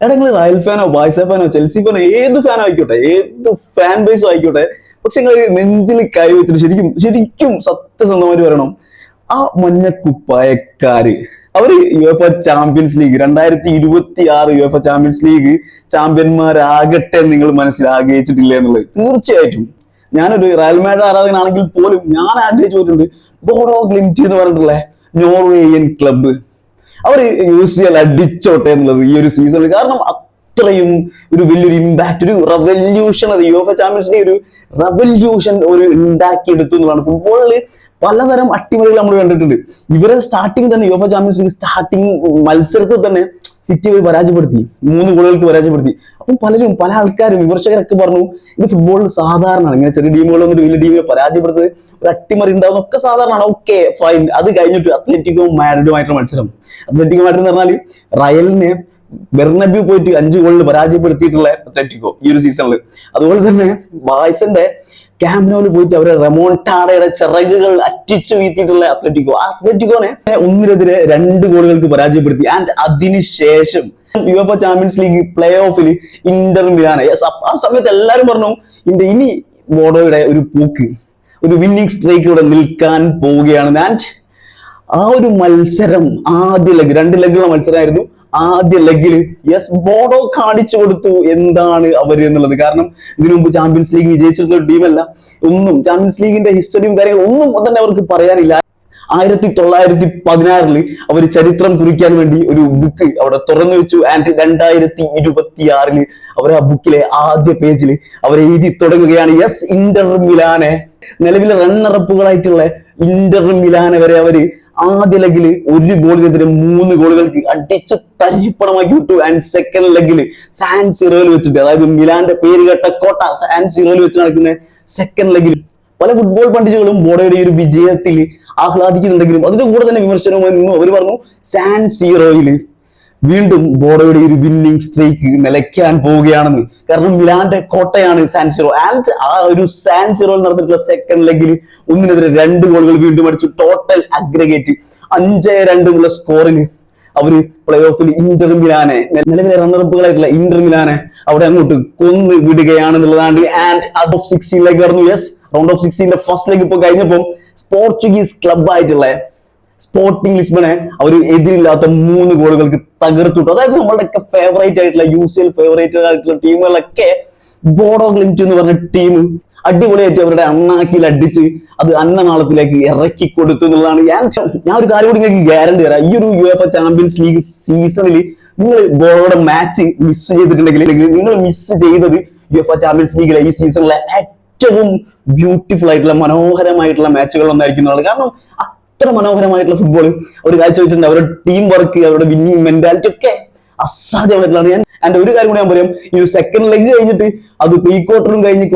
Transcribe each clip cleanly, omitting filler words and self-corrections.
എടാ നിങ്ങൾ Real ഫാനോ Barca ഫാനോ Chelsea ഫാനോ ഏത് ഫാനോ ആയിക്കോട്ടെ, ഏത് ഫാൻ ബേസോ ആയിക്കോട്ടെ, പക്ഷെ നിങ്ങൾ നെഞ്ചിൽ കൈ വെച്ചിട്ട് ശരിക്കും ശരിക്കും സത്യസന്ധമായിട്ട് പറയണം, ആ മഞ്ഞക്കുപ്പായക്കാര് അവര് UEFA champions league 2026 UEFA champions league ചാമ്പ്യന്മാരാകട്ടെ എന്ന് നിങ്ങൾ മനസ്സിൽ ആഗ്രഹിച്ചിട്ടില്ല എന്നുള്ളത് തീർച്ചയായിട്ടും. ഞാനൊരു റയൽ മാഡ്രിഡ് ആരാധകനാണെങ്കിൽ പോലും ഞാൻ ആഗ്രഹിച്ചിട്ടുണ്ട് ബോഡോ ഗ്ലിംറ്റ് എന്ന് പറഞ്ഞിട്ടുള്ള നോർവേയൻ ക്ലബ്ബ് അവര് UCL അടിച്ചോട്ടെ എന്നുള്ളത് ഈ ഒരു സീസണിൽ. കാരണം അത്രയും ഒരു വലിയൊരു ഇമ്പാക്ട്, ഒരു റെവല്യൂഷണറി യുഎഫ ചാമ്പ്യൻസ് ലീഗ് ഒരു റെവല്യൂഷൻ ഒരു ഉണ്ടാക്കിയെടുത്തു എന്നുള്ളതാണ്. ഫുട്ബോളിൽ പലതരം അട്ടിമറികൾ നമ്മൾ കണ്ടിട്ടുണ്ട്. ഇവരെ സ്റ്റാർട്ടിങ് തന്നെ യുഎഫ ചാമ്പ്യൻസ് ലീഗ് സ്റ്റാർട്ടിങ് മത്സരത്തിൽ തന്നെ സിറ്റി പരാജയപ്പെടുത്തി, 3 ഗോളുകൾക്ക് പരാജയപ്പെടുത്തി. അപ്പം പല ആൾക്കാരും വിമർശകരൊക്കെ പറഞ്ഞു ഇത് ഫുട്ബോളിൽ സാധാരണമാണ്, ഇങ്ങനെ ചെറിയ ടീമുകൾ വന്നിട്ട് വലിയ ടീമിനെ പരാജയപ്പെടുന്നത് ഒരു അട്ടിമറി ഉണ്ടാവുന്ന ഒക്കെ സാധാരണമാണ്. Okay fine. അത് കഴിഞ്ഞിട്ട് അത്ലറ്റിക്കോ മാഡ്രിഡുമായിട്ടുള്ള മത്സരം, അത്ലറ്റിക്കോ മാഡ്രിഡ് എന്ന് പറഞ്ഞാൽ റയലിനെ ബെർണബ്യൂ പോയിട്ട് 5 ഗോളിൽ പരാജയപ്പെടുത്തിയിട്ടുള്ള അത്ലറ്റിക്കോ ഈ ഒരു സീസണിൽ. അതുപോലെ തന്നെ ബാഴ്സന്റെ ക്യാമ്പ് നോവിൽ പോയിട്ട് അവരെ റെമോൺടാഡയുടെ ചിറകുകൾ അറ്റിച്ചു വീഴ്ത്തിയിട്ടുള്ള അത്ലറ്റിക്കോ, ആ അത്ലറ്റിക്കോനെ 1-നെതിരെ 2 ഗോളുകൾക്ക് പരാജയപ്പെടുത്തി. ആൻഡ് അതിനുശേഷം യുഎഫ ചാമ്പ്യൻസ് ലീഗ് പ്ലേ ഓഫിൽ ഇന്റർ മിലാനെ, ആ സമയത്ത് എല്ലാവരും പറഞ്ഞു ഇനി ബോഡോയുടെ ഒരു പോക്ക്, ഒരു വിന്നിംഗ് സ്ട്രൈക്ക് ഇവിടെ നിൽക്കാൻ പോവുകയാണ്. ആൻഡ് ആ ഒരു മത്സരം ആദ്യ ലെഗ്, 2 ലെഗുള്ള മത്സരമായിരുന്നു. ആദ്യ ലെഗിൽ ബോഡോ കാണിച്ചു കൊടുത്തു എന്താണ് അവര് എന്നുള്ളത്. കാരണം ഇതിനു മുമ്പ് ചാമ്പ്യൻസ് ലീഗ് വിജയിച്ചിട്ടുള്ള ടീമല്ല, ഒന്നും ചാമ്പ്യൻസ് ലീഗിന്റെ ഹിസ്റ്ററിയും കാര്യങ്ങളും ഒന്നും തന്നെ അവർക്ക് പറയാനില്ല. 1916 അവർ ചരിത്രം കുറിക്കാൻ വേണ്ടി ഒരു ബുക്ക് അവിടെ തുറന്നു വെച്ചു. ആൻഡ് 2026 അവർ ആ ബുക്കിലെ ആദ്യ പേജിൽ അവർ എഴുതി തുടങ്ങുകയാണ് ഇന്റർ മിലാനെ, നിലവിലെ റണ്ണറപ്പുകളായിട്ടുള്ള ഇന്റർ മിലാനെ വരെ അവര് ആദ്യ ലെഗിൽ 1 ഗോളിനെതിരെ 3 ഗോളുകൾക്ക് അടിച്ച് തരിപ്പണമാക്കി വിട്ടു. ആൻഡ് സെക്കൻഡ് ലെഗിൽ സാൻ സിറോയിൽ വെച്ചിട്ട്, അതായത് മിലാന്റെ പേര് കേട്ട കോട്ട സാൻ സിറോയിൽ വെച്ച് നടക്കുന്ന സെക്കൻഡ് ലെഗിൽ പല ഫുട്ബോൾ പണ്ഡിറ്റുകളും ബോഡോയുടെ ഈ ഒരു വിജയത്തിൽ ആഹ്ലാദിക്കുന്നുണ്ടെങ്കിലും അതിന്റെ കൂടെ തന്നെ വിമർശനവുമായി നിന്നു. അവർ പറഞ്ഞു സാൻ സീറോയിൽ വീണ്ടും ബോഡോയുടെ ഒരു വിന്നിംഗ് സ്ട്രൈക്ക് നിലയ്ക്കാൻ പോവുകയാണെന്ന്. കാരണം മിലാന്റെ കോട്ടയാണ് സാൻ സിറോ. ആൻഡ് ആ ഒരു സാൻ സിറോയിൽ നടന്നിട്ടുള്ള സെക്കൻഡ് ലെഗിൽ 1-നെതിരെ 2 ഗോളുകൾ വീണ്ടും അടിച്ചു. ടോട്ടൽ അഗ്രഗേറ്റ് 5-2 എന്നുള്ള സ്കോറിന് അവര് പ്ലേ ഓഫിൽ ഇന്റർ മിലാനെ, നിലവിലെ റണ്ണറപ്പുകളായിട്ടുള്ള ഇന്റർ മിലാനെ അവിടെ അങ്ങോട്ട് കൊന്നു വിടുകയാണെന്നുള്ളതാണ്. ആൻഡ് ഔട്ട് ഓഫ് 16 കടന്നു. റൗണ്ട് ഓഫ് 16 ഫസ്റ്റ് ലെഗ് ഇപ്പൊ കഴിഞ്ഞപ്പോൾ പോർച്ചുഗീസ് ക്ലബായിട്ടുള്ള സ്പോർട്ടിംഗ് ലിസ്ബനെ അവർ എതിരില്ലാത്ത 3 ഗോളുകൾക്ക് തകർത്തിട്ടു. അതായത് നമ്മളുടെയൊക്കെ ഫേവറേറ്റ് ആയിട്ടുള്ള UCL ഫേവറേറ്റ് ആയിട്ടുള്ള ടീമുകളൊക്കെ ബോഡോ ഗ്ലിംറ്റ് എന്ന് പറഞ്ഞ ടീം അടിപൊളിയായിട്ട് അവരുടെ അണ്ണാക്കിൽ അടിച്ച് അത് അന്നനാളത്തിലേക്ക് ഇറക്കി കൊടുത്തു എന്നുള്ളതാണ്. ഞാൻ ഒരു കാര്യം കൂടി നിങ്ങൾക്ക് ഗ്യാരണ്ടി തരാം, ഈ ഒരു യുഎഫ ചാമ്പ്യൻസ് ലീഗ് സീസണിൽ നിങ്ങൾ ബോഡോയുടെ മാച്ച് മിസ് ചെയ്തിട്ടുണ്ടെങ്കിൽ, നിങ്ങൾ മിസ് ചെയ്തത് യുഎഫ ചാമ്പ്യൻസ് ലീഗിലെ ഈ സീസണിലെ ഏറ്റവും ബ്യൂട്ടിഫുൾ ആയിട്ടുള്ള മനോഹരമായിട്ടുള്ള മാച്ചുകൾ ഒന്നായിരിക്കുന്നതാണ്. കാരണം അത്ര മനോഹരമായിട്ടുള്ള ഫുട്ബോൾ അവർ കാഴ്ചവെച്ചിട്ടുണ്ട്. അവരുടെ ടീം വർക്ക്, അവരുടെ വിന്നിംഗ് മെന്റാലിറ്റി ഒക്കെ അസാധ്യമായിട്ടുള്ളതാണ്. ആൻഡ് ഒരു കാര്യം കൂടി ഞാൻ പറയാം, ഈ ഒരു സെക്കൻഡ് ലെഗ് കഴിഞ്ഞിട്ട് അത് പ്രീ ക്വാർട്ടറും കഴിഞ്ഞ്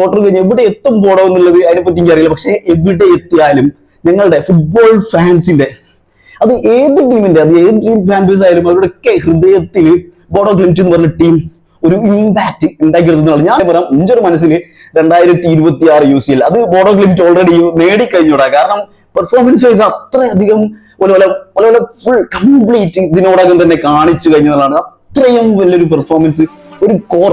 എവിടെ എത്തും പോടോ എന്നുള്ളത് അതിനെപ്പറ്റി എനിക്കറിയില്ല. പക്ഷെ എവിടെ എത്തിയാലും ഞങ്ങളുടെ ഫുട്ബോൾ ഫാൻസിന്റെ, അത് ഏത് ടീമിന്റെ, അത് ഏത് ടീം ഫാൻ ബേസ് ആയാലും അവരുടെയൊക്കെ ഹൃദയത്തിൽ ബോഡോ ഗ്ലിംറ്റ് എന്ന് പറഞ്ഞ ടീം ഒരു ഇമ്പാക്ട് ഉണ്ടാക്കിയെടുത്തുള്ളൂ. ഞാൻ പറയാം, ഇഞ്ചൊരു മനസ്സിൽ 2026 UCL അത് ബോഡോ ഗ്ലിംറ്റ് ഓൾറെഡി നേടിക്കഴിഞ്ഞൂടാ. കാരണം പെർഫോമൻസ് വൈസ് അത്രയധികം ഫുൾ കംപ്ലീറ്റ് ഇതിനോടകം തന്നെ കാണിച്ചു കഴിഞ്ഞതാണ്. അത്രയും വലിയൊരു പെർഫോമൻസ്, ഒരു കോർ